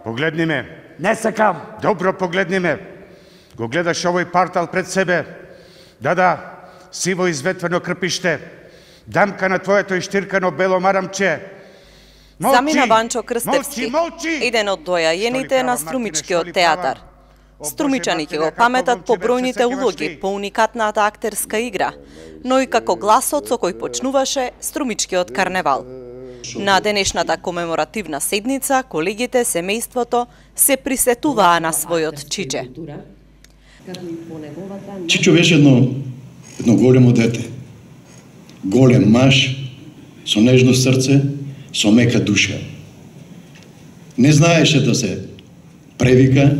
Погледни ме. Не сакам. Добро, погледни ме. Го гледаш овој партал пред себе. Да, сиво изветвено крпиште. Дамка на твоето иштиркано бело марамче. Замина Ванчо Крстевски, молчи! еден од дојаените на Струмичкиот театар. Струмичани ќе го паметат по бројните улоги, по уникатната актерска игра, но и како гласот со кој почнуваше Струмичкиот карневал. На денешната комеморативна седница, колегите, семејството се присетуваа на својот Чиче. Чичо беше едно големо дете. Голем маж, со нежно срце, со мека душа. Не знаеше да се превика,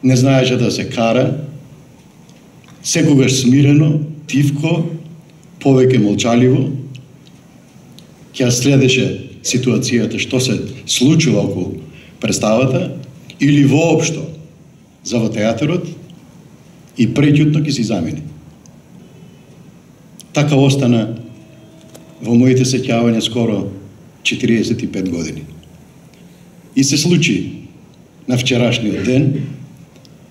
не знаеше да се кара, секогаш смирено, тивко, повеќе молчаливо, ќе следеше ситуацијата што се случува околу представата или воопшто за во театарот и преќутно ќе си замени. Така остана во моите сеќавања скоро 45 години. И се случи на вчерашниот ден,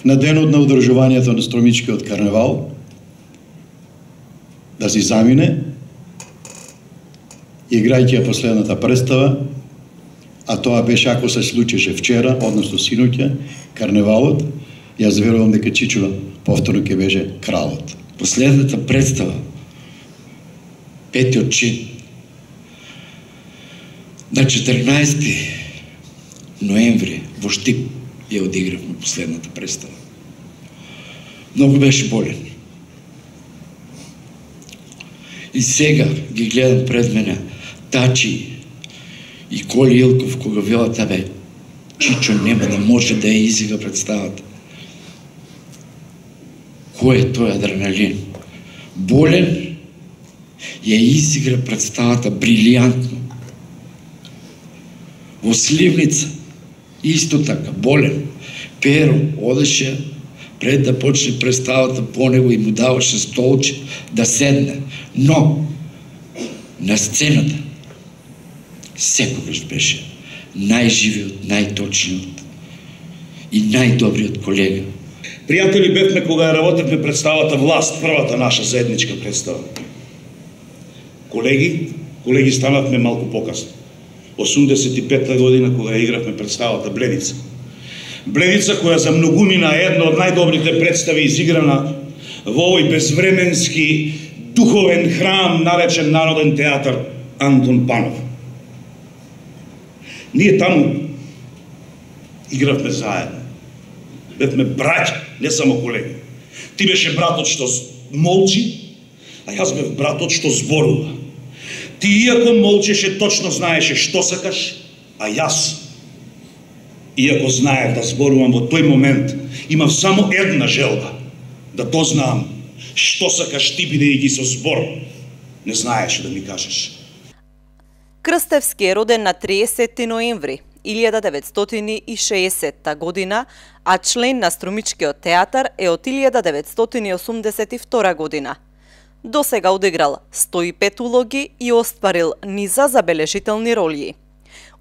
на денот на одржувањето на Струмичкиот карневал, да си замине, играјќи ја последната представа, а тоа беше ако се случеше вчера, односно синоќа, карневалот, јас верувам дека Чичо повторно ќе беше кралот. Последната представа, петиот чин, на 14 ноември во Штип ја одигравме последната представа. Многу беше болен. И сега ги гледам пред мене Тачи и Коли Илков кога велат, абе, Чичо нема да може да ја изига представата. Кој е тој адреналин? Болен, ја изигра представата брилијантно. Во Сливница, исто така, болен. Перо одеше пред да почне представата по него и му даваше столче да седне. Но, на сцената, секогаш беше најживиот, најточниот и најдобриот колега. Пријатели бевме кога ја работевме представата Власт, првата наша заедничка представа. Колеги станавме малку покасно. 85-та година кога ја игравме представата Бледица. Бледица која за многумина е една од најдобрите представи изиграна во овој безвременски духовен храм наречен Народен театар Антон Панов. Ние таму игравме заедно. Бевме браќа, не само колеги. Ти беше братот што молчи, а јас бев братот што зборува. Ти иако молчеше, точно знаеше што сакаш, а јас, иако знаев да зборувам во тој момент, имав само една желба, да дознам што сакаш ти бидејќи со збор не знаеше да ми кажеш. Крстевски е роден на 30 ноември 1960 година, а член на Струмичкиот театар е од 1982 година. До сега одиграл 105 улоги и остварил низа забележителни роли.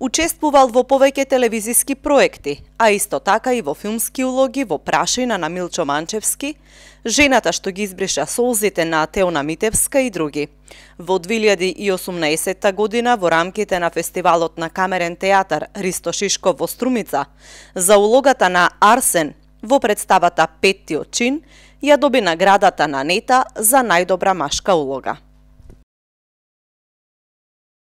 Учествувал во повеќе телевизиски проекти, а исто така и во филмски улоги во Прашина на Милчо Манчевски, Жената што ги избриша солзите на Теона Митевска и други. Во 2018 година во рамките на фестивалот на камерен театар Ристо Шишков во Струмица, за улогата на Арсен во представата Петтиот чин, ја доби наградата на Нета за најдобра машка улога.